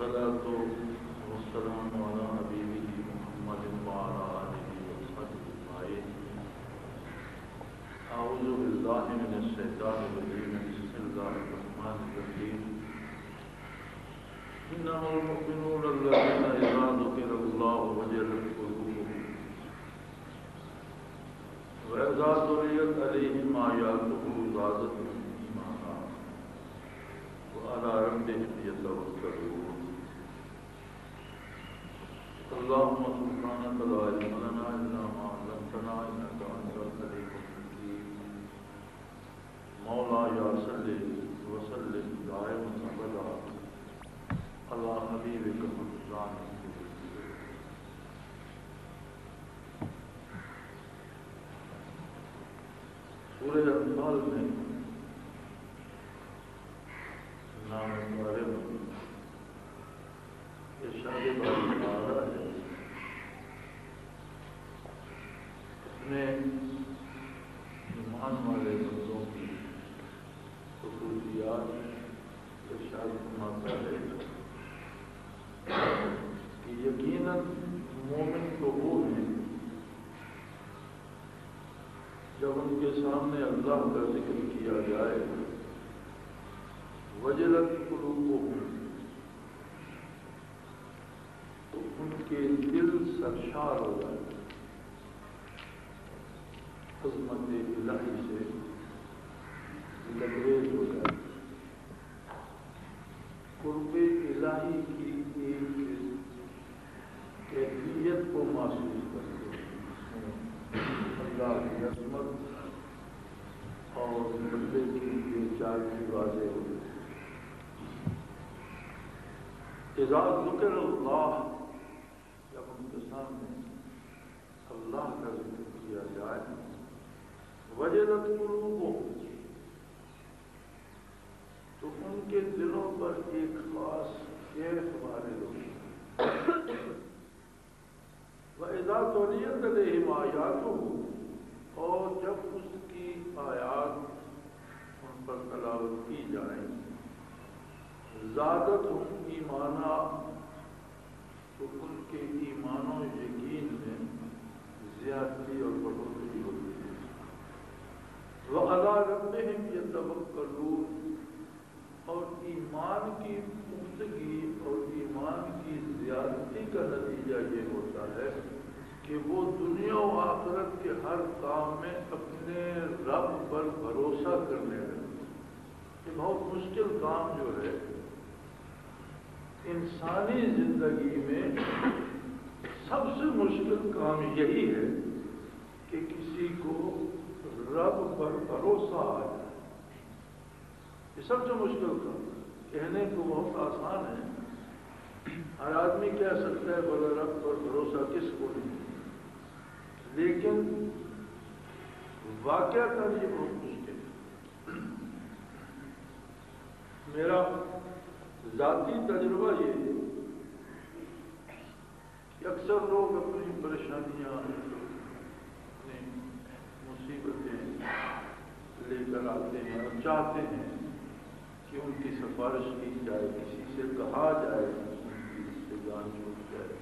والصلاة والسلام على حبيبه محمد وعلى آله وصحبه أجمعين. أعوذ بالله من الشيطان الرجيم. بسم الله الرحمن الرحيم. إنما المؤمنون الذين إذا ذكر الله وجلت قلوبهم وإذا تليت عليهم آياته زادتهم إيمانا وعلى ربهم يتوكلون. اللهم سبحانك لا علم لنا إلا ما علمتنا إنك أنت العليم الحكيم. مولاي صل وسلم دائما أبدا على حبيبك محمد. سورہ انفال میں نام بارے میں ارشاد باری تعالیٰ ہے، اس میں ایمان والے بندوں کی خصوصیات ارشاد فرماتا ہے کہ یقیناً مومن تو وہ ہیں جب ان کے سامنے اللہ کا ذکر کیا جائے وجلت قلوبہم، تو ان کے دل سرشار ہو جائے، عظمت الہی سے لبریز ہو جائے، قرب الہی کی ایک کیفیت کو محسوس کرتے ہیں، اللہ کی عظمت اور بندے کی بے چارگی واضح ہو جائے۔ اذا ذکر اللہ، جب ان کے سامنے اللہ کا ذکر کیا جائے، وجلت قلوبہم، تو ان کے دلوں پر ایک خاص کیف وارد ہوگی۔ وَإِذَا تُلِيَتْ عَلَيْهِمْ آيَاتُهُ، اور جب اس کی آیات ان پر تلاوت کی جائیں، زادتہم ایمانا، تو ان کے ایمان و یقین میں زیادتی اور بڑھوتری ہوتی ہے۔ وَعَلَىٰ رَبِّهِمْ يَتَوَكَّلُونَ، اور ایمان کی پختگی اور ایمان کی زیادتی کا نتیجہ یہ ہوتا ہے کہ وہ دنیا و آخرت کے ہر کام میں اپنے رب پر بھروسہ کرنے لگے۔ یہ بہت مشکل کام جو ہے انسانی زندگی میں، سب سے مشکل کام یہی ہے کہ کسی کو رب پر بھروسہ آ جائے۔ یہ سب سے مشکل کام ہے۔ کہنے کو بہت آسان ہے، ہر آدمی کہہ سکتا ہے بولے رب پر بھروسہ کس کو نہیں، لیکن واقعہ کا یہ بہت مشکل ہے۔ میرا ذاتی تجربہ یہ ہے کہ اکثر لوگ اپنی پریشانیاں، اپنی مصیبتیں لے کر آتے ہیں اور چاہتے ہیں کہ ان کی سفارش کی جائے، کسی سے کہا جائے ان کی سے جان چھوٹ جائے۔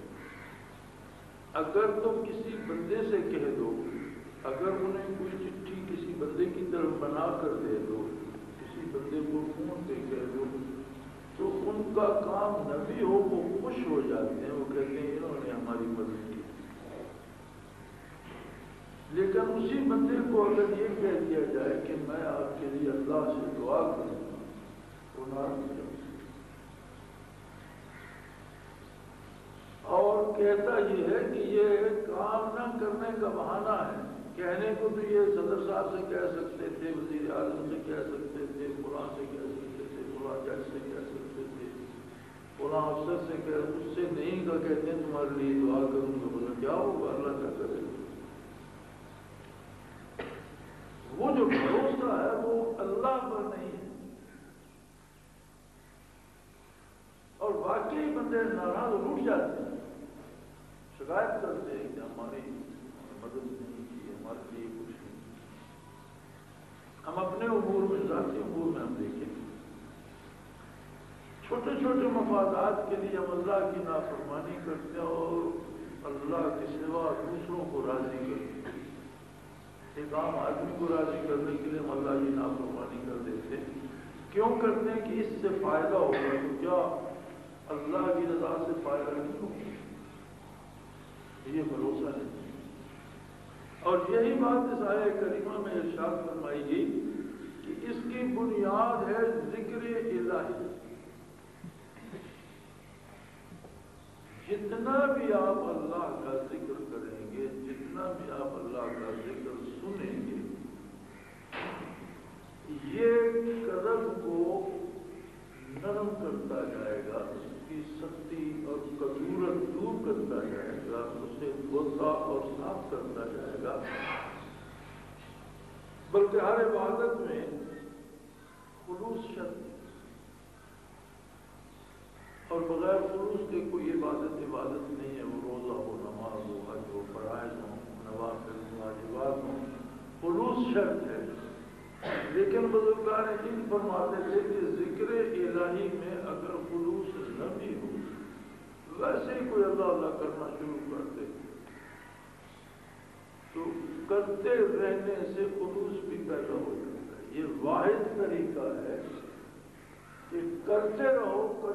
اگر تم کسی بندے سے کہہ دو، اگر انہیں کوئی چٹھی کسی بندے کی طرف بنا کر دے دو، کسی بندے کو فون پہ کہہ دو، تو ان کا کام نہ بھی ہو وہ خوش ہو جاتے ہیں، وہ کہتے ہیں انہوں نے ہماری مدد کی۔ لیکن اسی بندے کو اگر یہ کہہ دیا جائے کہ میں آپ کے لیے اللہ سے دعا کروں گا، وہ ناراض ہو، اور کہتا یہ ہے کہ یہ کام نہ کرنے کا بہانہ ہے۔ کہنے کو تو یہ صدر صاحب سے کہہ سکتے تھے، وزیر اعظم سے کہہ سکتے تھے، فلاں سے کہہ سکتے تھے، فلاں جج سے کہہ سکتے تھے، فلاں افسر سے کہہ، اس سے نہیں کا کہتے ہیں تمہارے لیے دعا کروں گا، بولا کیا ہوگا، اللہ کیا کرے گا۔ وہ جو بھروسہ ہے وہ اللہ پر نہیں ہے، اور واقعی بندے ناراض روٹ جاتے ہیں، شکایت کرتے ہیں کہ ہماری مدد نہیں کی، ہمارے لیے کچھ نہیں۔ ہم اپنے امور میں، ذاتی امور میں ہم دیکھیں، چھوٹے چھوٹے چھوٹے مفادات کے لیے ہم اللہ کی نافرمانی کرتے ہیں اور اللہ کے سوا دوسروں کو راضی کرتے ہیں. ایک عام آدمی کو راضی کرنے کے لیے ہم اللہ کی نافرمانی کر دیتے ہیں. کیوں کرتے ہیں کہ اس سے فائدہ ہوگا؟ تو کیا اللہ کی رضا سے فائدہ نہیں ہوگا؟ یہ بھروسہ نہیں. اور یہی بات اس آیہ کریمہ میں ارشاد فرمائی گئی کہ اس کی بنیاد ہے ذکر الہی. جتنا بھی آپ اللہ کا ذکر کریں گے، جتنا بھی آپ اللہ کا ذکر سنیں گے، یہ قلب کو نرم کرتا جائے گا، اس کی سختی اور کدورت دور کرتا جائے گا، اسے دھوتا اور صاف کرتا جائے گا. بلکہ ہر عبادت میں خلوص شرط ہے، اور بغیر خلوص کے کوئی عبادت نہیں ہے. وہ روزہ ہو، نماز ہو، حج ہو، فرائض ہو، نوافل واجبات ہو، خلوص شرط ہے. لیکن بزرگان دین فرماتے تھے کہ ذکر الہی میں اگر خلوص نہ بھی ہو، ویسے ہی کوئی اللہ کرنا شروع کر دے تو کرتے رہنے سے خلوص بھی پیدا ہو جاتا ہے. یہ واحد طریقہ ہے کہ کرتے رہو تو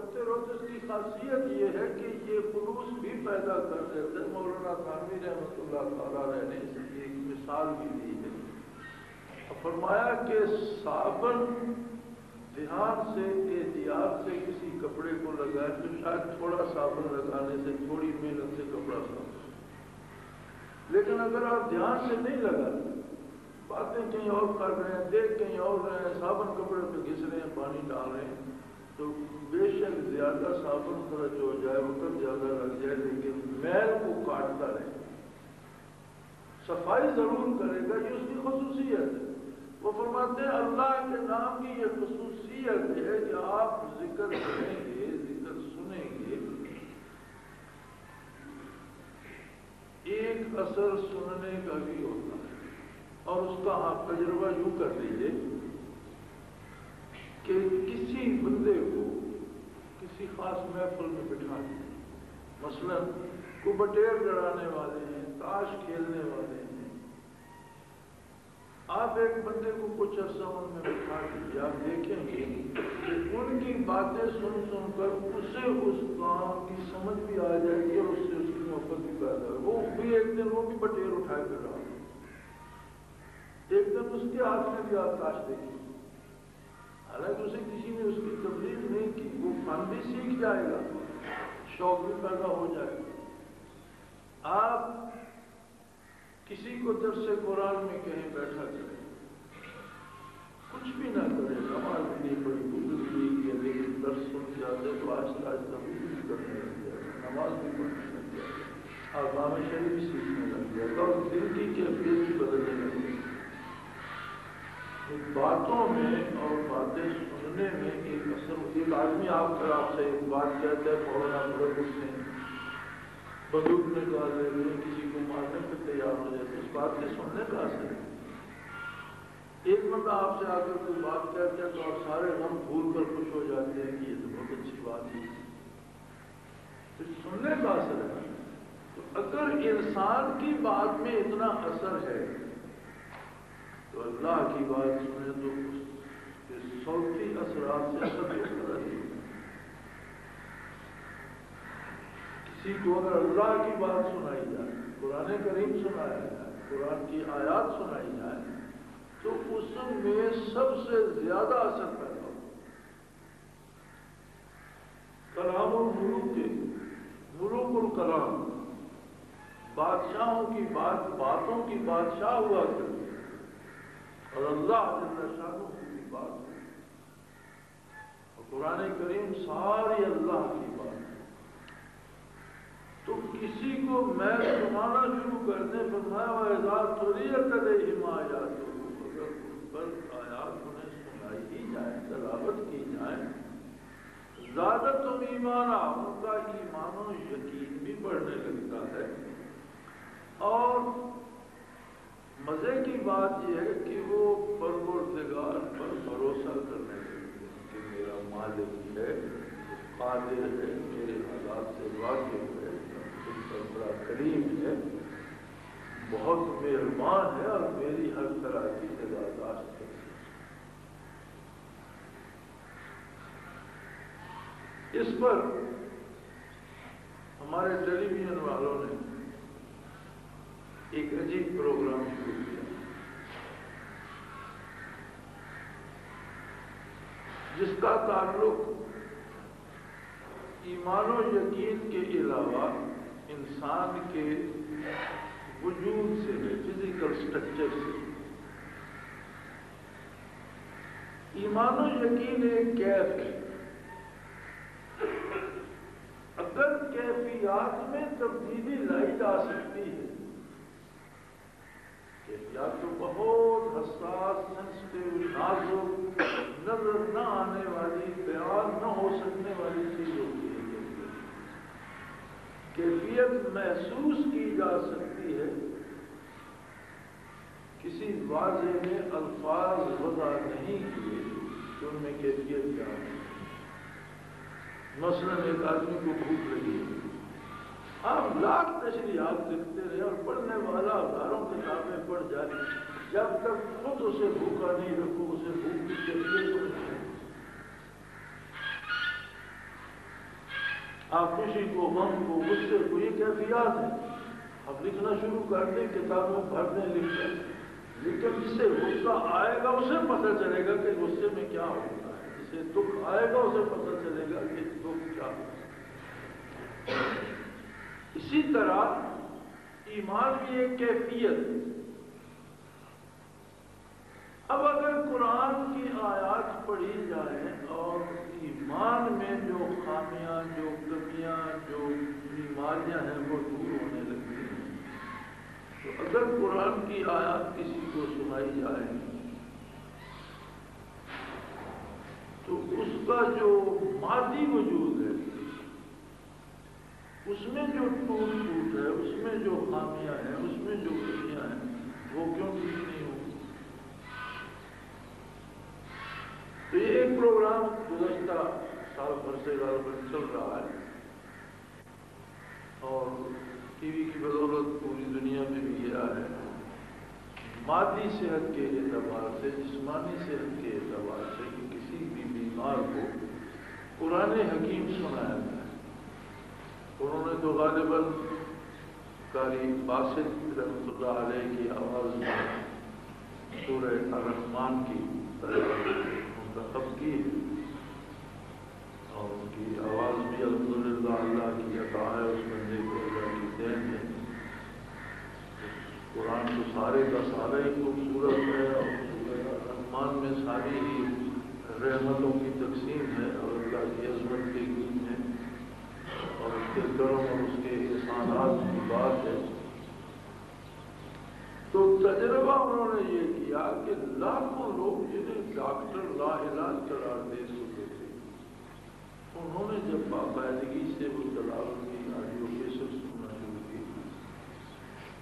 اس کی خاصیت یہ ہے کہ یہ خلوص بھی پیدا کر دیتے ہیں. مولانا تھانوی رحمۃ اللہ تعالیٰ نے اس کی ایک مثال بھی دی ہے. فرمایا کہ صابن دھیان سے احتیاط سے کسی کپڑے کو لگائے تو شاید تھوڑا صابن لگانے سے، تھوڑی محنت سے کپڑا صاف. لیکن اگر آپ دھیان سے نہیں لگاتے، باتیں کہیں اور کر رہے ہیں، دیکھ کہیں اور رہے ہیں، صابن کپڑے پہ گھس رہے ہیں، پانی ڈال رہے ہیں، تو بے شک زیادہ صابن خرچ ہو جائے، وقت زیادہ لگ جائے، لیکن میل کو کاٹتا رہے. صفائی ضرور کرے گا، یہ اس کی خصوصیت ہے. وہ فرماتے ہیں اللہ کے نام کی یہ خصوصیت ہے کہ آپ ذکر کریں گے، ذکر سنیں گے، ایک اثر سننے کا بھی ہوتا ہے. اور اس کا آپ تجربہ یوں کر لیجیے کہ کسی بندے کو کسی خاص محفل میں بٹھا دیں، مثلا کو بٹیر لڑانے والے ہیں، تاش کھیلنے والے ہیں، آپ ایک بندے کو کچھ عرصہ ان میں بٹھا دیجیے، آپ دیکھیں گے کہ ان کی باتیں سن کر اسے اس کام کی سمجھ بھی آ جائے گی اور اس سے اس کی محبت بھی پیدا ہوگی. وہ بھی ایک دن وہ بھی بٹیر اٹھائے کر رہا، ایک دن اس کے ہاتھ میں بھی آپ تاش دیکھیں. حالانکہ اسے کسی نے اس کی تبلیغ نہیں کی، وہ فن بھی سیکھ جائے گا، شوق بھی پیدا ہو جائے گا. آپ کسی کو درس قرآن میں کہیں بیٹھا کرے، کچھ بھی نہ کرے، نماز بھی نہیں پڑھی، وضو بھی نہیں کیا، لیکن درس سن جاتے تو آہستہ آہستہ وضو بھی کرنے لگ جائے، نماز بھی پڑھنے لگ جائے، احکام شریعت بھی سیکھنے لگ جائے اور دل کی کیفیت بھی بدلنے لگ جائے. باتوں میں اور باتیں سننے میں ایک اثر ہوتی ہے. ایک آدمی آپ سے ایک بات کہتا ہے، فوراً آپ بڑے اٹھتے ہیں، بندوق نکال لیتے ہیں، کسی کو مارنے پہ تیار ہو جاتے ہیں. اس بات کے سننے کا اثر ہے. ایک بندہ آپ سے آ کر کوئی بات کہتا ہے تو آپ سارے غم بھول کر خوش ہو جاتے ہیں کہ یہ تو بہت اچھی بات ہے. پھر سننے کا اثر ہے. تو اگر انسان کی بات میں اتنا اثر ہے تو اللہ کی بات سنے تو اس صوتی اثرات سے اثر ہوتا ہے. کسی کو اگر اللہ کی بات سنائی جائے، قرآن کریم سنایا جائے، قرآن کی آیات سنائی جائے تو اس میں سب سے زیادہ اثر پیدا ہو. کلام الملوک کے ملوک الکلام، بادشاہوں کی باتوں کی بادشاہ ہوا کرتے اور اللہ جل شانہ کی بھی بات ہے. اور قرآن کریم ساری اللہ کی بات ہے. تو کسی کو میں سنانا شروع کر دیں، فرمایا وَإِذَا تُلِيَتْ عَلَيْهِمْ آیَاتُهُ، اگر ان پر آیات انہیں سنائی ہی جائیں، تلاوت کی جائیں، زادتہم ایمانا، ان کا ایمان و یقین بھی بڑھنے لگتا ہے. اور مزے کی بات یہ ہے کہ وہ پروردگار پر بھروسہ کرنے لگتے ہیں کہ میرا مالک ہے، قادر ہے، میرے حالات سے واقف ہے، مجھ پر بڑا کریم ہے، بہت مہربان ہے اور میری ہر طرح کی نگہداشت ہے۔ اس پر ہمارے ٹیلی ویژن والوں نے ایک عجیب پروگرام شروع کیا جس کا تعلق ایمان و یقین کے علاوہ انسان کے وجود سے ہے، فزیکل سٹرکچر سے۔ ایمان و یقین ایک کیف ہے، اگر کیفیات میں تبدیلی لائی جا سکتی ہے، کیفیات تو بہت حساس، سینسٹیو، نازک، نظر نہ آنے والی، بیان نہ ہو سکنے والی چیز ہوتی ہے۔ کیفیت محسوس کی جا سکتی ہے، کسی واضح نے الفاظ وضع نہیں کیے کہ ان میں کیفیت کیا ہے۔ مثلا ایک آدمی کو بھوک لگی، آپ لاکھ تشریحات لکھتے رہے اور پڑھنے والا ہزاروں کتابیں پڑھ جائے، جب تک خود اسے بھوکا نہیں رکھو اسے بھوک کی کیفیت کو نہیں۔ آپ خوشی کو، غم کو، غصے کو، یہ کیفیات ہیں۔ اب لکھنا شروع کر دیں، کتابوں بھر دیں، لکھ دیں، لیکن جسے غصہ آئے گا اسے پتہ چلے گا کہ غصے میں کیا ہوتا ہے، جسے دکھ آئے گا اسے پتہ چلے گا کہ دکھ کیا ہوتا ہے۔ اسی طرح ایمان بھی ایک کیفیت ہے۔ اب اگر قرآن کی آیات پڑھی جائیں اور ایمان میں جو خامیاں، جو کمیاں، جو بیماریاں ہیں وہ دور ہونے لگتی ہیں، تو اگر قرآن کی آیات کسی کو سنائی جائے تو اس کا جو مادی وجود ہے، اس میں جو ٹوٹ پھوٹ ہے، اس میں جو خامیاں ہیں، اس میں جو کمیاں ہیں، وہ کیوں ٹھیک نہیں ہوگی؟ تو یہ ایک پروگرام گزشتہ سال بھر سے غالباً چل رہا ہے اور ٹی وی کی بدولت پوری دنیا میں بھی گیا ہے۔ مادی صحت کے اعتبار سے، جسمانی صحت کے اعتبار سے کسی بھی بیمار کو قرآن حکیم سنایا گیا ہے۔ انہوں نے تو غالباً قاری باسط رحمۃ اللہ علیہ کی آواز میں سورہ الرحمن کی منتخب کی ہے اور ان کی آواز بھی الحمدللہ اللہ کی عطا ہے، اس بندے کو اللہ کی دین ہے۔ قرآن تو سارے کا سارا ہی خوبصورت ہے اور سورہ الرحمن میں ساری ہی رحمتوں کی تقسیم ہے اور اللہ کی عظمت کے گیت ہے اور اس کے کرم اور اس کے احسانات کی بات ہے۔ تو تجربہ انہوں نے یہ کیا کہ لاکھوں لوگ جنہیں ڈاکٹر لاعلاج قرار دے چکے تھے، انہوں نے جب باقاعدگی سے وہ تلاوت کی، آڈیو کیسٹ سننا شروع کی،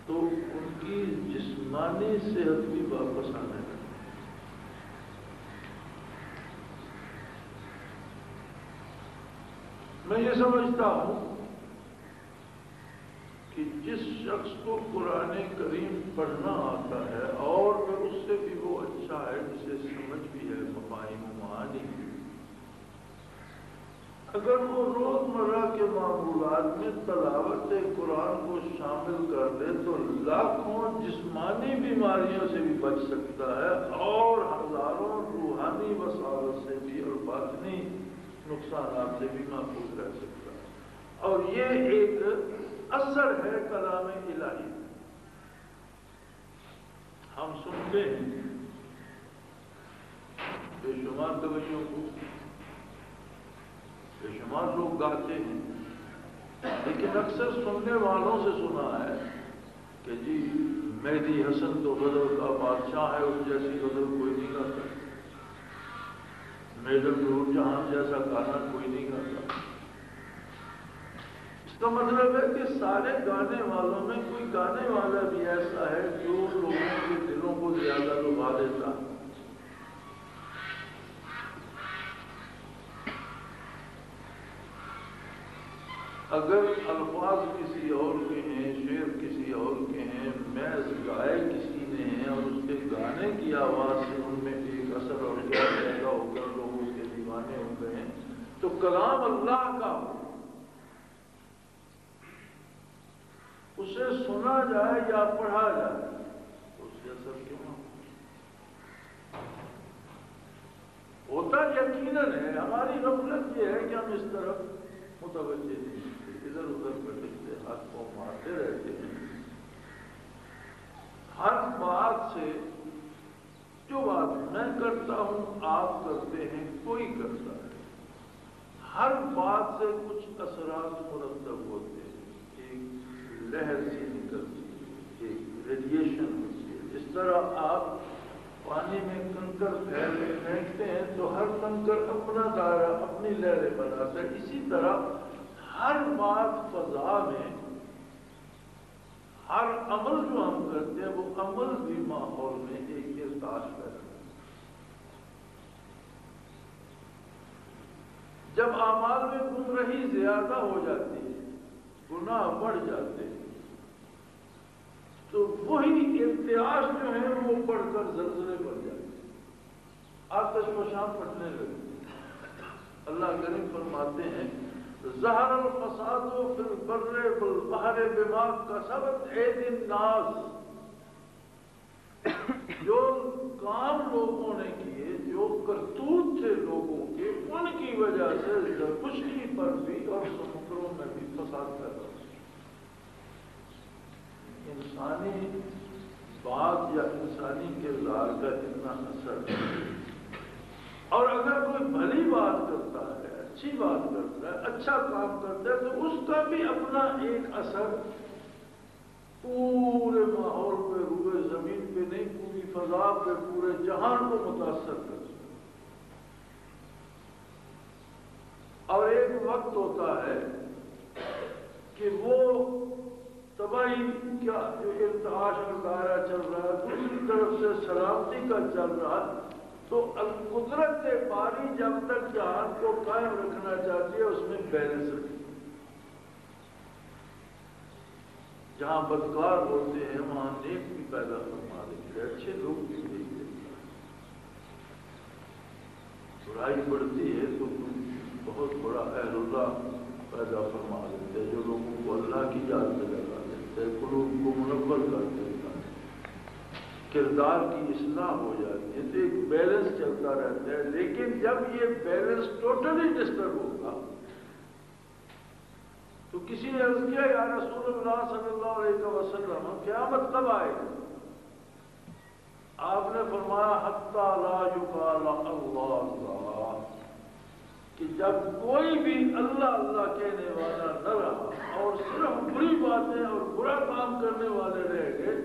تو ان کی جسمانی صحت بھی واپس آنے لگی۔ میں یہ سمجھتا ہوں کہ جس شخص کو قرآن کریم پڑھنا آتا ہے اور پھر اس سے بھی وہ اچھا ہے جسے سمجھ بھی ہے مفاہیم و معانی، اگر وہ روزمرہ کے معمولات میں تلاوت قرآن کو شامل کر دے تو لاکھوں جسمانی بیماریوں سے بھی بچ سکتا ہے اور ہزاروں روحانی وساوت سے بھی اور باطنی نقصانات سے بھی محفوظ رہ سکتا ہے۔ اور یہ ایک اثر ہے کلام الہی۔ ہم سنتے ہیں بے شمار گویوں کو، بے شمار لوگ گاتے ہیں، لیکن اکثر سننے والوں سے سنا ہے کہ جی مہدی حسن تو غزل کا بادشاہ ہے، اس جیسی غزل کوئی نہیں گاتا، میجر نور جہاں جیسا گانا کوئی نہیں گاتا۔ اس کا مطلب ہے کہ سارے گانے والوں میں کوئی گانے والا بھی ایسا ہے جو لوگوں کے دلوں کو زیادہ لبھا دیتا ہے۔ اگر الفاظ کسی اور کے ہیں، شعر کسی اور کے ہیں، محض گائے کسی نے ہیں اور اس کے گانے کی آواز سے ان میں ایک اثر اور شعر پیدا ہو کر لوگ اس کے دیوانے ہو گئے ہیں، تو کلام اللہ کا اسے سنا جائے یا پڑھا جائے تو اس سے اثر کیوں نہ ہوتا یقیناً ہے۔ ہماری غفلت یہ ہے کہ ہم اس طرف متوجہ نہیں ہوتے، ادھر ادھر بھٹکتے، ہاتھ کو مارتے رہتے ہیں۔ ہر بات سے جو بات میں کرتا ہوں آپ کرتے ہیں، کوئی کرتا ہے، ہر بات سے کچھ اثرات مرتب ہوتے ہیں، ایک لہر سی نکلتی ہے، ایک ریڈیشن ہوتی ہے۔ جس طرح آپ پانی میں کنکر پھینکتے ہیں تو ہر کنکر اپنا دائرہ، اپنی لہریں بناتا ہے، اسی طرح ہر بات فضا میں، ہر عمل جو ہم کرتے ہیں وہ عمل بھی ماحول میں ایک ارتعاش پیدا کرتا ہے۔ جب اعمال میں گمراہی زیادہ ہو جاتی ہے، گناہ بڑھ جاتے ہیں، تو وہی ارتعاش جو ہے وہ بڑھ کر زلزلے بن جاتے ہیں، آتش فشاں پھٹنے لگتے ہیں۔ اللہ کریم فرماتے ہیں ظہر الفساد فی البر والبحر بما کسبت ایدی الناس، جو کام لوگوں نے کیے، جو کرتوت تھے لوگوں کے، ان کی وجہ سے خشکی پر بھی اور سمندروں میں بھی فساد پیدا ہو۔ انسانی بات یا انسانی کردار کا اتنا اثر ہے، اور اگر کوئی بھلی بات کرتا ہے، اچھی بات کرتا ہے، اچھا کام کرتا ہے، تو اس کا بھی اپنا ایک اثر پورے ماحول پہ، روئے زمین پہ نہیں، پوری فضا پہ، پورے جہان کو متاثر کرتا ہے۔ اور ایک وقت ہوتا ہے کہ وہ تباہی کا جو ارتعاش اور دائرہ چل رہا ہے، دوسری طرف سے سلامتی کا چل رہا ہے، تو قدرت باری جب تک جہان کو قائم رکھنا چاہتی ہے، اس میں بیلنس رکھتی ہے۔ جہاں بدکار ہوتے ہیں وہاں نیک بھی پیدا فرما دیتے ہیں، اچھے لوگ بھی بھیج دیتے ہیں۔ برائی بڑھتی ہے تو بہت بڑا اہل اللہ پیدا فرما دیتے ہیں، جو لوگوں کو اللہ کی یاد میں لگا دیتے ہیں، قلوب کو منور کر دیتا ہے، کردار کی اصلاح ہو جاتی ہے، تو ایک بیلنس چلتا رہتا ہے۔ لیکن جب یہ بیلنس ٹوٹلی ڈسٹرب ہوگا تو کسی نے عرض کیا یا رسول اللہ صلی اللہ علیہ وسلم قیامت کب آئے گا؟ آپ نے فرمایا حتی لا یقال اللہ اللہ، کہ جب کوئی بھی اللہ اللہ کہنے والا نہ رہا اور صرف بری باتیں اور برا کام کرنے والے رہ گئے،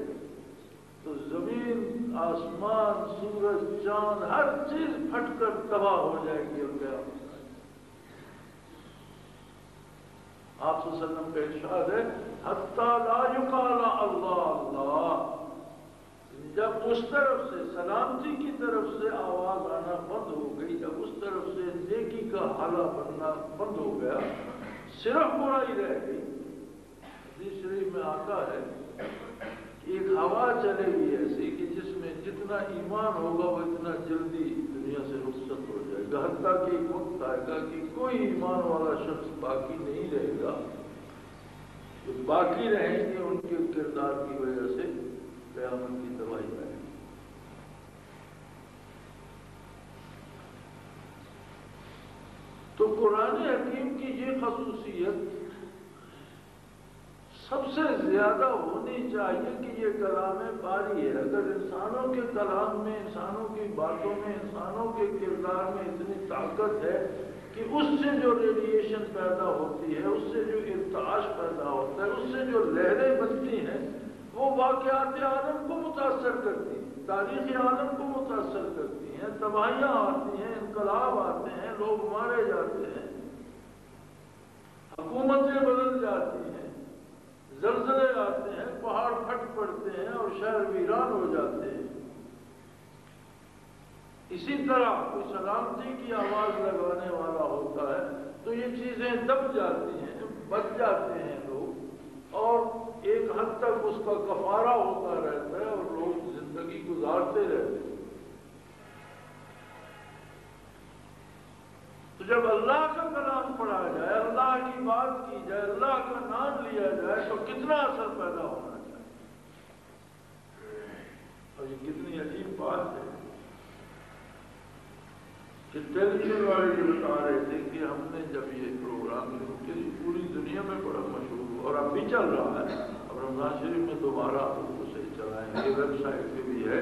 تو زمین، آسمان، سورج، چاند، ہر چیز پھٹ کر تباہ ہو جائے گی۔ اور قیامت آپ صلی اللہ علیہ وسلم کا ارشاد ہے حتی لا یقال اللہ اللہ، جب اس طرف سے سلامتی کی طرف سے آواز آنا بند ہو گئی، جب اس طرف سے نیکی کا حالہ بننا بند ہو گیا، صرف برائی رہ گئی۔ حدیث شریف میں آتا ہے ایک ہوا چلے گی ایسی کہ جس میں جتنا ایمان ہوگا وہ اتنا جلدی دنیا سے رخصت ہو جائے گا، حتیٰ کہ ایک وقت آئے گا کہ کوئی ایمان والا شخص باقی نہیں رہے گا، جو باقی رہیں گے ان کے کردار کی وجہ سے قیامت کی تباہی آئے گی۔ تو قرآن حکیم کی یہ خصوصیت سب سے زیادہ ہونی چاہیے کہ یہ کلام باری ہے۔ اگر انسانوں کے کلام میں، انسانوں کی باتوں میں، انسانوں کے کردار میں اتنی طاقت ہے کہ اس سے جو ریڈیشن پیدا ہوتی ہے، اس سے جو ارتعاش پیدا ہوتا ہے، اس سے جو لہریں بنتی ہیں، وہ واقعات عالم کو متاثر کرتی ہیں، تاریخی عالم کو متاثر کرتی ہیں، تباہیاں آتی ہیں، انقلاب آتے ہیں، لوگ مارے جاتے ہیں، حکومتیں بدل جاتی ہیں، زلزلے آتے ہیں، پہاڑ پھٹ پڑتے ہیں اور شہر ویران ہو جاتے ہیں۔ اسی طرح کوئی سلامتی کی آواز لگانے والا ہوتا ہے تو یہ چیزیں دب جاتی ہیں، بچ جاتے ہیں لوگ، اور ایک حد تک اس کا کفارہ ہوتا رہتا ہے اور لوگ زندگی گزارتے رہتے ہیں۔ تو جب اللہ کا کلام پڑھا جائے، اللہ کی بات کی جائے، اللہ کا نام لیا جائے، تو کتنا اثر پیدا ہونا چاہیے۔ اور یہ کتنی عجیب بات ہے کہ ٹیلی ویژن والے یہ بتا رہے تھے کہ ہم نے جب یہ پروگرام شروع کیا، پوری دنیا میں بڑا مشہور ہوا اور اب بھی چل رہا ہے۔ اب رمضان شریف میں دوبارہ اسے چلائیں گے، ویب سائٹ پہ بھی ہے۔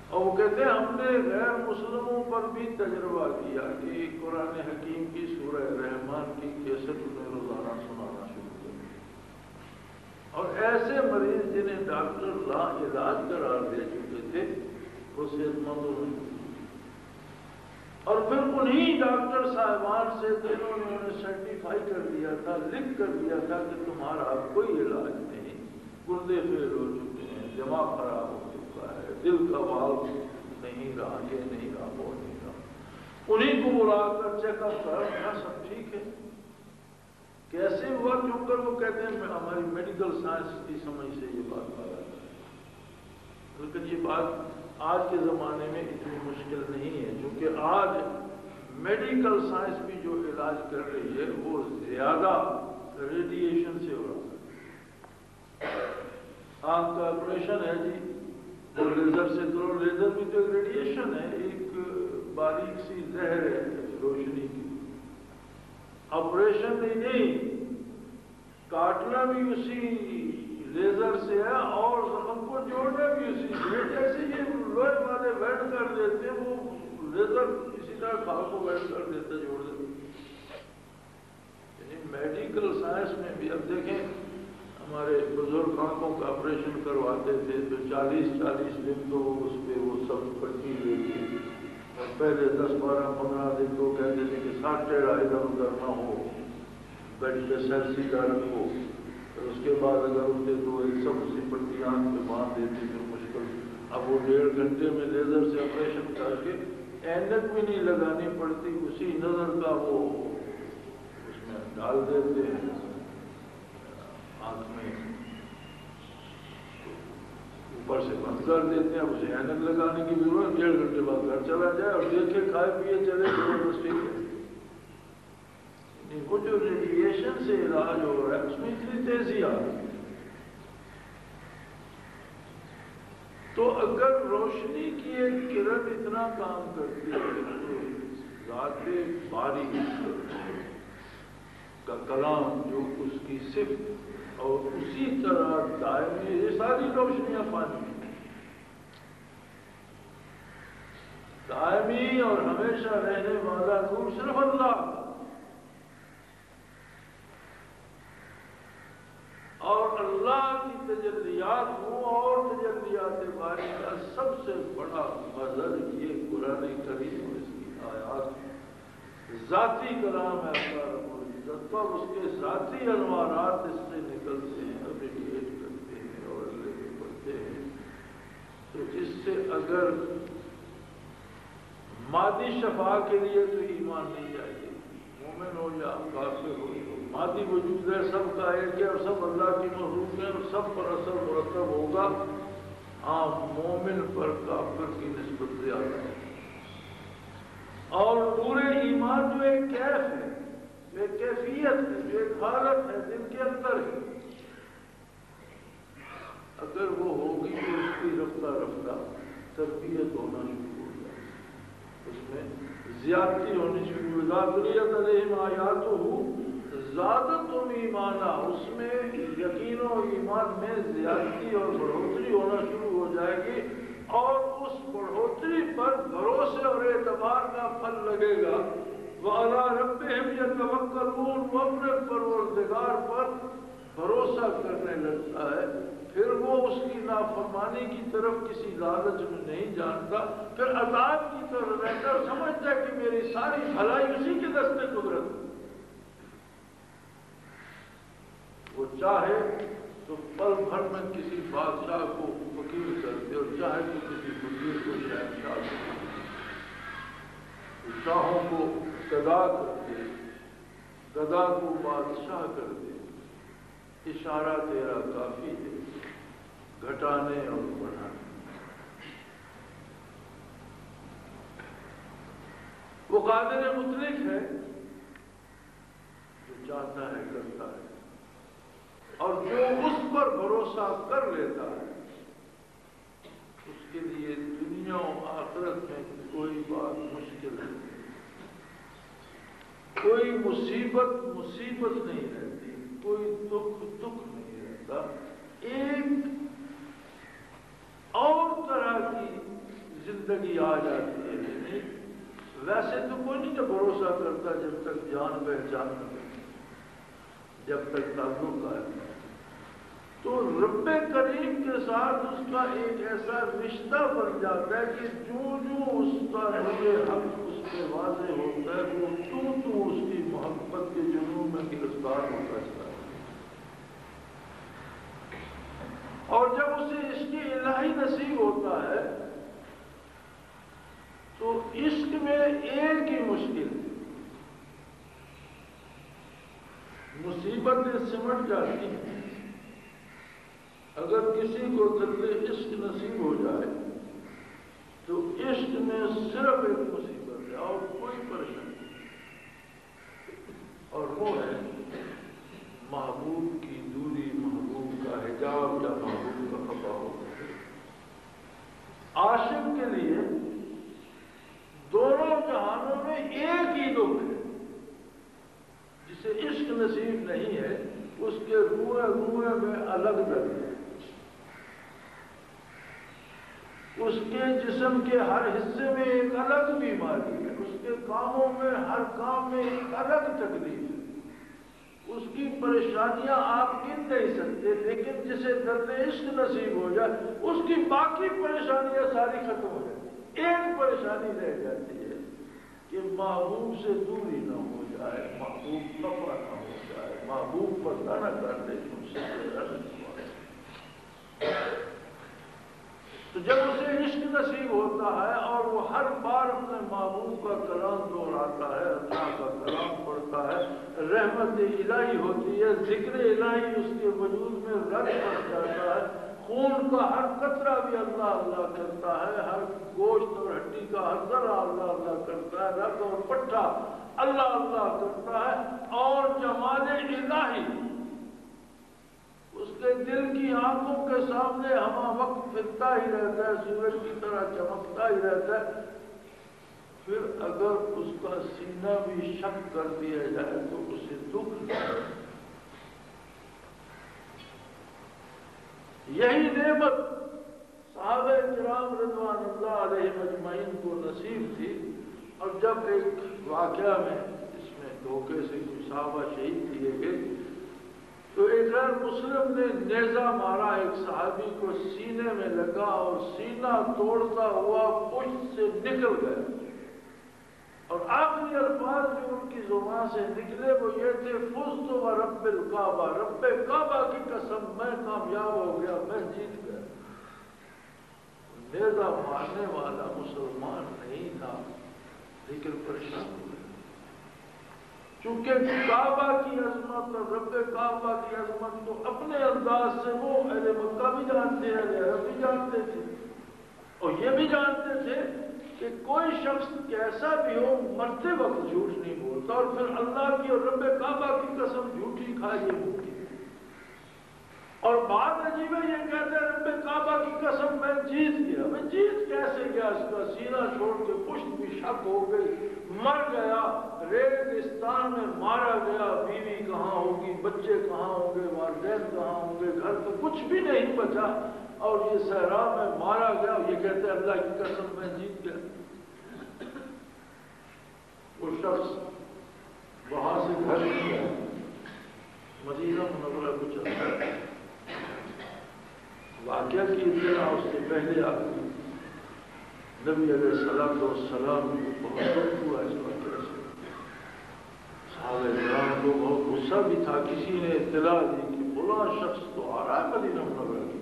اور وہ کہتے ہیں ہم نے غیر مسلموں پر بھی تجربہ کیا کہ قرآن حکیم کی سورہ رحمان کی کیسٹ انہیں روزانہ سنانا شروع کیا، اور ایسے مریض جنہیں ڈاکٹر لا علاج قرار دے چکے تھے وہ صحت مند ہوئے، اور پھر انہی ڈاکٹر صاحبان سے جنہوں نے انہیں سرٹیفائی کر دیا تھا، لکھ کر دیا تھا کہ تمہارا کوئی علاج نہیں، گردے فیل ہو چکے ہیں، دماغ خراب ہو چکا ہے، دل کا والو نہیں رہا، یہ نہیں رہا، وہ نہیں رہا، انہیں کو بلا کر چیک اپ کرا، سب ٹھیک ہے۔ کیسے ہوا؟ چونکہ وہ کہتے ہیں ہماری میڈیکل سائنس کی سمجھ سے یہ بات پایا ہے، لیکن یہ بات آج کے زمانے میں اتنی مشکل نہیں ہے، کیونکہ آج میڈیکل سائنس بھی جو علاج کر رہی ہے وہ زیادہ ریڈیشن سے ہو رہا ہے۔ آنکھ کا آپریشن ہے جی، وہ لیزر سے کرو، لیزر بھی تو ایک ریڈیشن ہے، ایک باریک سی زہر ہے روشنی کی۔ آپریشن نہیں، کاٹنا بھی اسی لیزر سے ہے اور زخم کو جوڑنا بھی اسی سے۔ جیسے یہ لوہے والے ویلڈ کر دیتے ہیں، وہ لیزر اسی طرح کھال کو ویلڈ کر دیتا، جوڑ دیتا۔ یعنی میڈیکل سائنس میں بھی اب دیکھیں، ہمارے بزرگ آنکھوں کا آپریشن کرواتے تھے تو 40 دن تو اس پہ وہ سب پٹی لیتی، اور پہلے 10-12-15 دن تو کہتے تھے کہ ساتھ ٹیڑھا ادھر ادھر نہ ہو، بیڈ پہ سر سیدھا رکھو، اور اس کے بعد اگر ہوتے تو ایک سب اسی پٹی آنکھ پہ باندھ دیتی، پھر مشکل۔ اب وہ 1.5 گھنٹے میں لیزر سے آپریشن کر کے اینک بھی نہیں لگانی پڑتی، اسی نظر کا وہ اس میں ڈال دیتے ہیں آنکھ میں، اوپر سے بند کر دیتے ہیں، اسے اینک لگانے کی ضرورت، 1.5 گھنٹے بعد گھر چلا جائے اور دیکھے کھائے پیے چلے، زبردستی ہے۔ وہ جو ریڈیشن سے علاج ہو رہا ہے اس میں اتنی تیزی آ رہی ہے۔ تو اگر روشنی کی ایک کرن اتنا کام کرتی ہے تو ذات باری کا کلام جو اس کی صفت اور اسی طرح دائمی، یہ ساری روشنیاں فانی ہیں، دائمی اور ہمیشہ رہنے والا نور صرف اللہ کا، اور اللہ کی تجلیات ہوں، اور تجلیات باری کا سب سے بڑا مظہر یہ قرآن کریم اور اس کی آیات ذاتی کلام ہے اللہ رب العزت، اور اس کے ذاتی انوارات اس سے نکلتے ہیں، ریڈیٹ کرتے ہیں اور اللہ کے بڑھتے ہیں۔ تو اس سے اگر مادی شفا کے لیے تو ایمان نہیں چاہیے، مومن ہو یا کافر ہو، مادی وجود ہے، سب کا ایک ہے اور سب اللہ کی مخلوق ہے اور سب پر اثر مرتب ہوگا، ہاں مومن پر کافر کی نسبت زیادہ ہے۔ اور پورے ایمان جو ایک کیف ہے، جو ایک کیفیت ہے، جو ایک حالت ہے دل کے اندر ہے، اگر وہ ہوگی تو اس کی رفتہ رفتہ تربیت ہونا شروع ہو جائے، اس میں زیادتی ہونی شروع ہو جائے۔ ذریت علیہم آیاتہ زادتہم ایمانا، اس میں یقین و ایمان میں زیادتی اور بڑھوتری ہونا شروع ہو جائے گی، اور اس بڑھوتری پر بھروسے اور اعتبار کا پھل لگے گا۔ وَعَلَىٰ رَبِّهِمْ يَتَوَكَّلُونَ، وہ اپنے پروردگار پر بھروسہ کرنے لگتا ہے، پھر وہ اس کی نافرمانی کی طرف کسی لالچ میں نہیں جانتا، پھر عذاب کی طرف رہتا ہے، سمجھتا ہے کہ میری ساری بھلائی اسی کے دست قدرت ہے۔ وہ چاہے تو پل بھر میں کسی بادشاہ کو وکیل کر دے، اور چاہے تو کسی فقیر کو شہنشاہ کر دے، شاہوں کو اقتدا کر دے، گدا کو بادشاہ کر دے، اشارہ تیرا کافی ہے گھٹانے اور بڑھانے۔ وہ قادر مطلق ہے، جو چاہتا ہے کرتا ہے، اور جو اس پر بھروسہ کر لیتا ہے اس کے لیے دنیا و آخرت میں کوئی بات مشکل نہیں، کوئی مصیبت نہیں رہتی، کوئی دکھ نہیں رہتا۔ ایک اور طرح کی زندگی آ جاتی ہے، یعنی ویسے تو کوئی نہیں جو بھروسہ کرتا جب تک جان پہچان نہ کرے، جب تک تعلق ہے، تو رب کریم کے ساتھ اس کا ایک ایسا رشتہ بن جاتا ہے کہ جو اس کا نور حق اس پہ واضح ہوتا ہے وہ تو اس کی محبت کے جنون میں گرفتار ہوتا چلا ہے، اور جب اسے عشق الہی نصیب ہوتا ہے تو عشق میں ایک ہی مشکل، مصیبتیں سمٹ جاتی ہیں۔ اگر کسی کو درد عشق نصیب ہو جائے تو عشق میں صرف ایک مصیبت ہے اور کوئی پریشانی نہیں، اور وہ ہے محبوب کی دوری، محبوب کا حجاب یا محبوب کا خفا ہونا۔ عاشق کے لیے دونوں جہانوں میں ایک ہی دکھ ہے، جسے عشق نصیب نہیں ہے اس کے روئے میں الگ درد ہے، اس کے جسم کے ہر حصے میں ایک الگ بیماری ہے، اس کے کاموں میں ہر کام میں ایک الگ تکلیف ہے، اس کی پریشانیاں آپ گن نہیں سکتے، لیکن جسے درد عشق نصیب ہو جائے اس کی باقی پریشانیاں ساری ختم ہو جائیں۔ ایک پریشانی رہ جاتی ہے کہ محبوب سے دوری نہ ہو جائے، محبوب خفا نہ ہو جائے، محبوب پردہ نہ کر دے مجھ سے تیرا رسوا ہے۔ تو جب اسے عشق نصیب ہوتا ہے اور وہ ہر بار اپنے محبوب کا کلام دہراتا ہے، اللہ کا کلام پڑھتا ہے، رحمت الہی ہوتی ہے، ذکر الہی اس کے وجود میں رنگ بن جاتا ہے، خون کا ہر قطرہ بھی اللہ اللہ کرتا ہے، ہر گوشت اور ہڈی کا ہر ذرہ اللہ اللہ کرتا ہے، رگ اور پٹھا اللہ اللہ کرتا ہے، اور جمال الہی اس کے دل کی آنکھوں کے سامنے ہمہ وقت پھرتا ہی رہتا ہے، سورج کی طرح چمکتا ہی رہتا ہے۔ پھر اگر اس کا سینہ بھی شک کر دیا جائے تو اسے دکھ نہیں۔ یہی نعمت صحابہ کرام رضوان اللہ علیہ مجمعین کو نصیب تھی، اور جب ایک واقعہ میں اس میں دھوکے سے کچھ صحابہ شہید کیے گئے تو ایک غیر مسلم نے نیزہ مارا، ایک صحابی کو سینے میں لگا اور سینہ توڑتا ہوا پشت سے نکل گیا، اور آخری الفاظ جو ان کی زبان سے نکلے وہ یہ تھے، فزت و رب الکعبہ، رب کعبہ کی قسم میں کامیاب ہو گیا، میں جیت گیا۔ نیزہ مارنے والا مسلمان نہیں تھا لیکن پریشان ہو گیا، چونکہ کعبہ کی عظمت اور رب کعبہ کی عظمت کو اپنے انداز سے وہ اہل مکہ بھی جانتے ہیں، اہل عرب بھی جانتے تھے، اور یہ بھی جانتے تھے کہ کوئی شخص کیسا بھی ہو مرتے وقت جھوٹ نہیں بولتا، اور پھر اللہ کی اور رب کعبہ کی قسم جھوٹی کھائے یہ ممکن ہے۔ اور بات عجیب ہے، یہ کہتے ہیں رب کعبہ کی قسم میں جیت گیا، میں جیت کیسے گیا؟ اس کا سینہ چھوڑ کے پشت بھی شک ہو گئی، مر گیا، ریگستان میں مارا گیا، بیوی کہاں ہوگی، بچے کہاں ہوں گے، والدین کہاں ہوں گے، گھر تو کچھ بھی نہیں بچا، اور یہ صحرا میں مارا گیا، یہ کہتے ہیں اللہ کی قسم میں جیت گیا۔ وہ شخص وہاں سے گھر گیا، مدینہ منورہ کو چلا گیا، واقعہ کی اطلاع اس سے پہلے آ گئی، نبی علیہ السلام کو بہت دکھ ہوا اس واقعہ سے، صحابہ کرام کو بہت غصہ بھی تھا، کسی نے اطلاع دی کہ فلاں شخص تو آ رہا ہے مدینہ منورہ کی،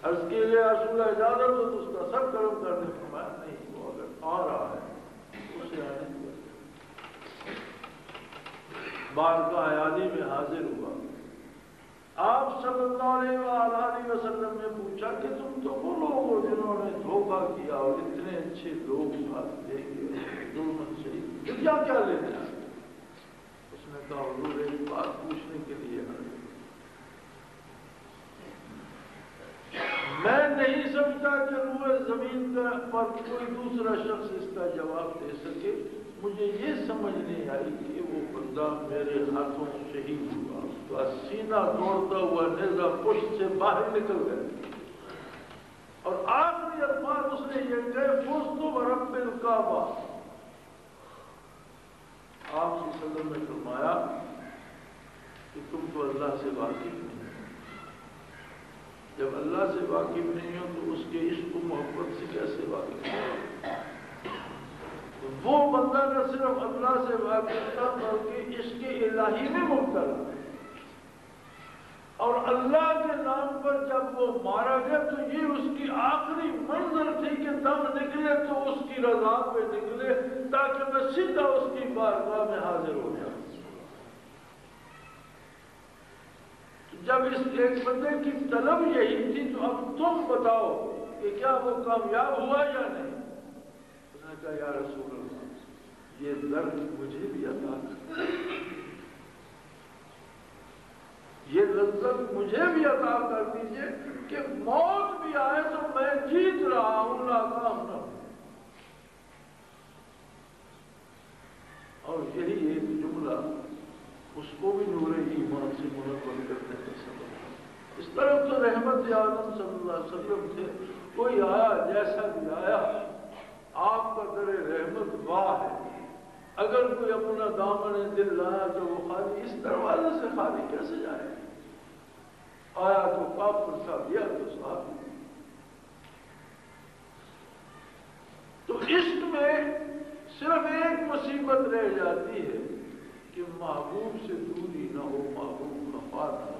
عرض کے لیے رسول اللہ اجازت ہو تو اس کا سر گرم کر دیں، فرمایا نہیں، وہ اگر آ رہا ہے اسے آنے دیا۔ بارگاہ عالی میں حاضر ہوا. آپ صلی اللہ علیہ وآلہ وسلم نے پوچھا کہ تم تو وہ لوگ ہو جنہوں نے دھوکہ کیا اور اتنے اچھے لوگ ساتھ لے گئے ظلم سے کیا لیتے ہیں؟ اس نے کہا حضور ایک بات پوچھنے کے لیے میں نہیں سمجھتا کہ روئے زمین پر کوئی دوسرا شخص اس کا جواب دے سکے. مجھے یہ سمجھ نہیں آئی کہ وہ بندہ میرے ہاتھوں شہید ہوا، اس کا سینہ دوڑتا ہوا نیزہ پشت سے باہر نکل گیا اور آخری الفاظ اس نے یہ کہے فزت برب الکعبہ. آپ صلی اللہ علیہ وسلم نے فرمایا کہ تم تو اللہ سے واقف نہیں. جب اللہ سے واقف نہیں ہو تو اس کے عشق و محبت سے کیسے واقف ہو؟ وہ بندہ نہ صرف اللہ سے واقف تھا بلکہ عشق الہی میں مبتلا اور اللہ کے نام پر جب وہ مارا گیا تو یہ اس کی آخری منزل تھی کہ دم نکلے تو اس کی رضا پہ نکلے تاکہ میں سیدھا اس کی بارگاہ میں حاضر ہو جاؤں. جب اس ایک بندے کی طلب یہی تھی تو اب تم بتاؤ کہ کیا وہ کامیاب ہوا یا نہیں؟ اس نے کہا یا رسول اللہ یہ درد مجھے بھی عطا کر، یہ لذت مجھے بھی عطا کر دیجئے کہ موت بھی آئے تو میں جیت رہا ہوں ناکام نہ ہوں. اور یہی ایک جملہ اس کو بھی نور ایمان سے منور کرنے کا سبب. اس طرف تو رحمت عالم صلی اللہ علیہ وسلم تھے، کوئی آیا جیسا بھی آیا آپ کا در رحمت واہ ہے. اگر کوئی اپنا دامن دل لایا تو وہ خالی اس دروازے سے خالی کیسے جائے؟ آیا تو کافر تھا، گیا تو صحابی. تو عشق میں صرف ایک مصیبت رہ جاتی ہے کہ محبوب سے دوری نہ ہو، محبوب نفاد نہ ہو.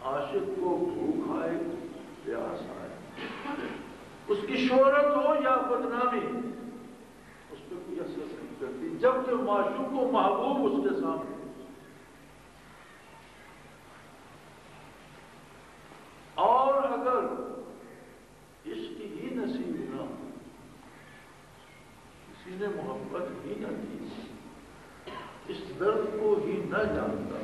عاشق کو بھوک آئے پیاس آئے، اس کی شہرت ہو یا بدنامی اس پہ کوئی اثر نہیں کرتی جب کہ معشوق و محبوب اس کے سامنے. اور اگر عشق ہی نصیب نہ ہو، کسی نے محبت ہی نہ کی، اس درد کو ہی نہ جانتا،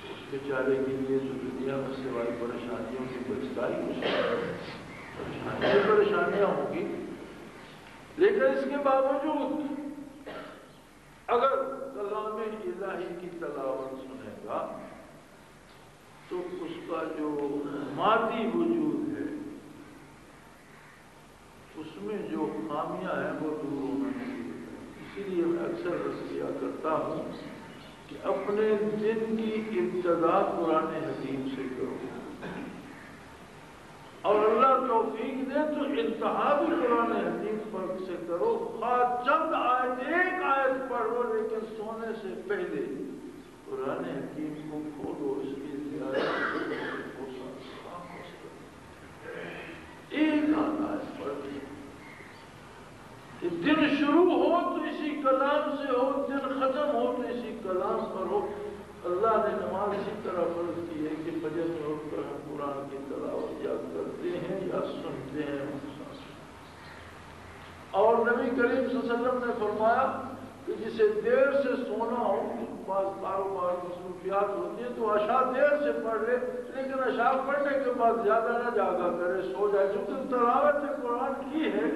اس بیچارے کے لیے جو دنیا میں سوائے پریشانیوں کی بچتا ہی کچھ پریشانیاں ہوں گی. لیکن اس کے باوجود اگر کلام الہی کی تلاوت سنے گا تو اس کا جو مادی وجود ہے اس میں جو خامیاں ہیں وہ دور ہونا چاہیے. اسی لیے میں اکثر عرض کیا کرتا ہوں کہ اپنے دن کی ابتدا قرآن حکیم سے کرو اور اللہ توفیق دے تو انتہا بھی قرآن حکیم پر سے کرو. خواہ چند آیت ایک آیت پڑھو لیکن سونے سے پہلے قرآن حکیم کو کھولو. اس کی زیادہ ایک آیت پڑھ کہ دن شروع ہو تو اسی کلام سے ہو، دن ختم ہو تو اسی کلام پر ہو. اللہ نے نماز اسی طرح فرض کی ہے کہ فجر میں اٹھ کر ہم قرآن کی تلاوت یا کرتے ہیں یا سنتے ہیں. اور نبی کریم صلی اللہ علیہ وسلم نے فرمایا کہ جسے دیر سے سونا ہو، بعض کاروبار مصروفیات ہوتی ہیں تو عشاء دیر سے پڑھ لے، لیکن عشاء پڑھنے کے بعد زیادہ نہ جاگا کرے، سو جائے. چونکہ تلاوت قرآن کی ہے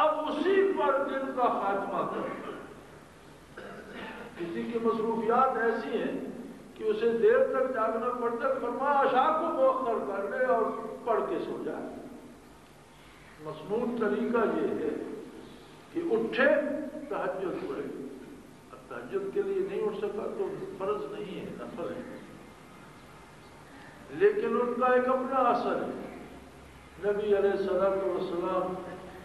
اب اسی پر دن کا خاتمہ کرے. کسی کی مصروفیات ایسی ہیں کہ اسے دیر تک جاگنا پڑتا ہے، فرمایا عشاء کو مؤخر کر لے اور پڑھ کے سو جائے. مسنون طریقہ یہ ہے کہ اٹھے تہجد پڑھے. اب تہجد کے لیے نہیں اٹھ سکا تو فرض نہیں ہے، نفل ہے، لیکن ان کا ایک اپنا اثر ہے. نبی علیہ الصلوۃ والسلام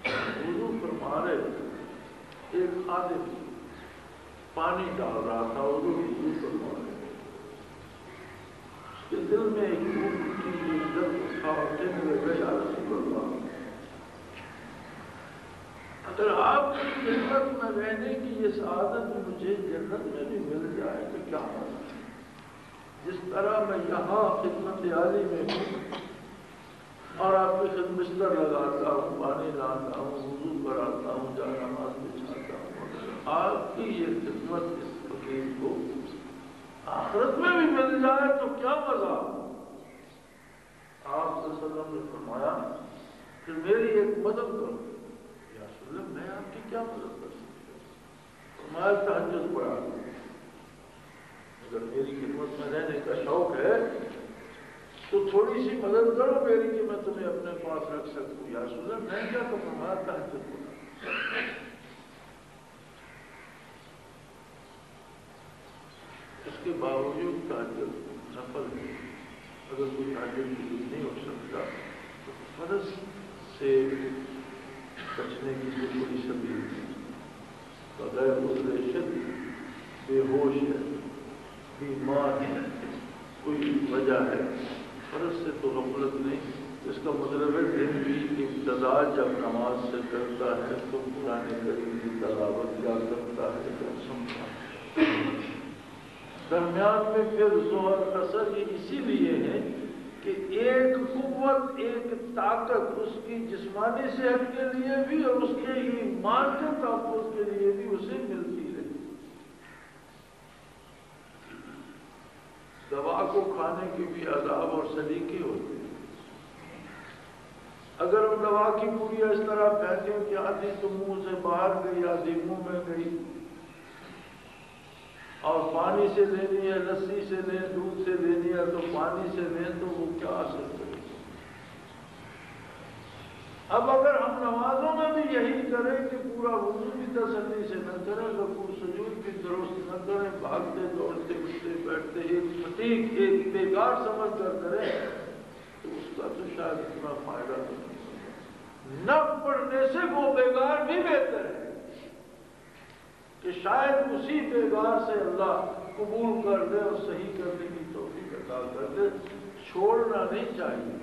وضو فرما رہے تھے، ایک خادم پانی ڈال رہا تھا، وضو فرما رہے، اس کے دل میں ایک بھوک کی درد تھا اور کہنے لگا یا رسول اللہ اگر آپ کی جنت میں رہنے کی یہ سعادت مجھے جنت میں بھی مل جائے تو کیا ہوگا؟ جس طرح میں یہاں خدمت عالی میں ہوں اور آپ کی خدمت بستر لگاتا ہوں، پانی لاتا ہوں، وضو کراتا ہوں، جا نماز بچھاتا ہوں، آپ کی یہ خدمت اس فقیر کو آخرت میں بھی مل جائے تو کیا مزہ؟ آپ صلی اللہ علیہ وسلم نے فرمایا کہ میری ایک مدد کرو۔ یا رسول اللہ میں آپ کی کیا مدد کر سکتا ہوں؟ فرمایا تہجد پڑھا، اگر میری خدمت میں رہنے کا شوق ہے تو تھوڑی سی مدد کرو میری کہ میں تمہیں اپنے پاس رکھ سکوں۔ یا رسول اللہ میں کیا کروں؟ فرمایا تہجد پڑھا۔ اس کے باوجود تہجد نفل ہے، اگر کوئی تہجد نہیں ہو سکتا تو فرض سے بچنے کی جو کوئی سبیل نہیں، بغیر عذر شدید بے ہوش ہے، بیمار ہے، کوئی وجہ ہے، فرض سے تو غفلت نہیں۔ اس کا مطلب ہے دن کی ابتدا جب نماز سے کرتا ہے تو قرآن کریم کی تلاوت کیا کرتا ہے، کیا سنتا ہے۔ درمیان میں پھر ظہر اثر یہ اسی لیے ہے کہ ایک قوت، ایک طاقت اس کی جسمانی صحت کے لیے بھی اور اس کے ایمان کے تحفظ کے لیے بھی اسے ملتی رہے۔ دوا کو کھانے کی بھی آداب اور سلیقے ہوتے ہیں۔ اگر ہم دوا کی پوریاں اس طرح پھینکیں کہ آدھی تو منہ سے باہر گئی، آدھی منہ میں گئی، اور پانی سے لینی ہے، لسی سے لیں، دودھ سے لینی ہے تو پانی سے لیں، تو وہ کیا اثر کرے؟ اب اگر ہم نمازوں میں بھی یہی کریں کہ پورا وضو بھی تسلی سے نہ کریں، رکوع سجود بھی درست نہ کریں، بھاگتے دوڑتے اٹھتے بیٹھتے ایک فٹیگ، ایک بیکار سمجھ کر کریں، تو اس کا تو شاید اتنا فائدہ نہیں ہوگا۔ نہ پڑھنے سے وہ بیکار بھی بہتر ہے کہ شاید اسی بیگار سے اللہ قبول کر دے اور صحیح کرنے کی توفیق عطا کر دے۔ چھوڑنا نہیں چاہیے،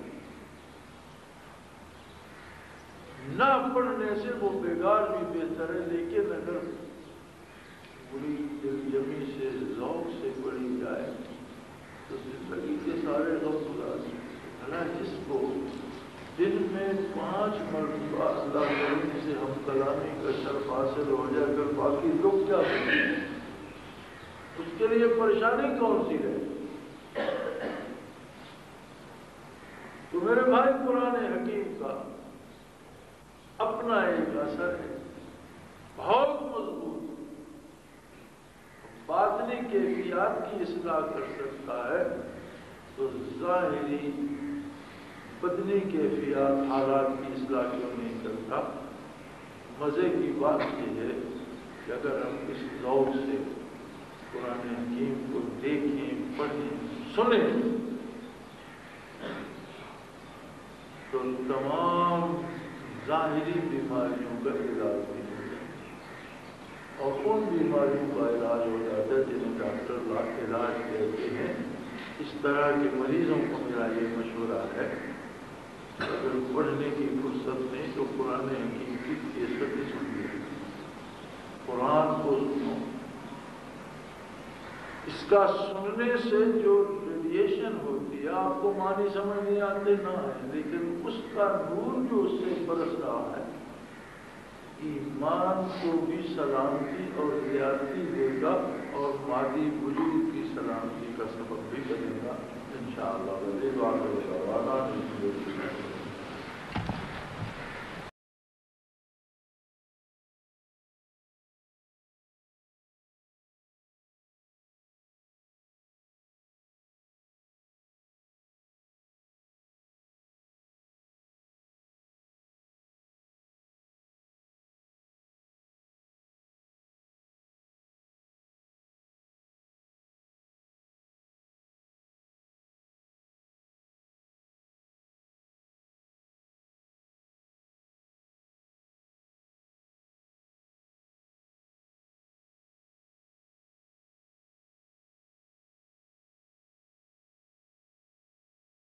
نہ پڑھنے سے وہ بیگار بھی بہتر ہے، لیکن اگر بری دل جمی سے ذوق سے پڑھی جائے تو زندگی کے سارے غم گزار بھلا جس کو دن میں 5 مرتبہ اللہ کریم سے ہم کلامی کا شرف حاصل ہو جائے، اگر باقی لوگ کیا کریں اس کے لیے پریشانی کون سی ہے؟ تو میرے بھائی قرآن حکیم کا اپنا ایک اثر ہے بہت مضبوط، باطنی کیفیات کی اصلاح کر سکتا ہے تو ظاہری بدنی کیفیات حالات کی اصلاح کیوں نہیں کرتا؟ مزے کی بات یہ ہے کہ اگر ہم اس ذوق سے قرآن حکیم کو دیکھیں، پڑھیں، سنیں تو تمام ظاہری بیماریوں کا علاج بھی ہو جاتا ہے، اور ان بیماریوں کا علاج ہو جاتا ہے جنہیں ڈاکٹر علاج کہتے ہیں۔ اس طرح کے مریضوں کو میرا یہ مشورہ ہے، اگر پڑھنے کی فرصت نہیں تو قرآن حکیم کی کیسٹ سنیے، قرآن کو سنو۔ اس کا سننے سے جو ریڈیشن ہوتی ہے، آپ کو معنی سمجھ نہیں آتے نہ ہے، لیکن اس کا نور جو اس سے برس رہا ہے ایمان کو بھی سلامتی اور زیادتی دے گا اور مادی وجود کی سلامتی کا سبب بھی بنے گا انشاءاللہ۔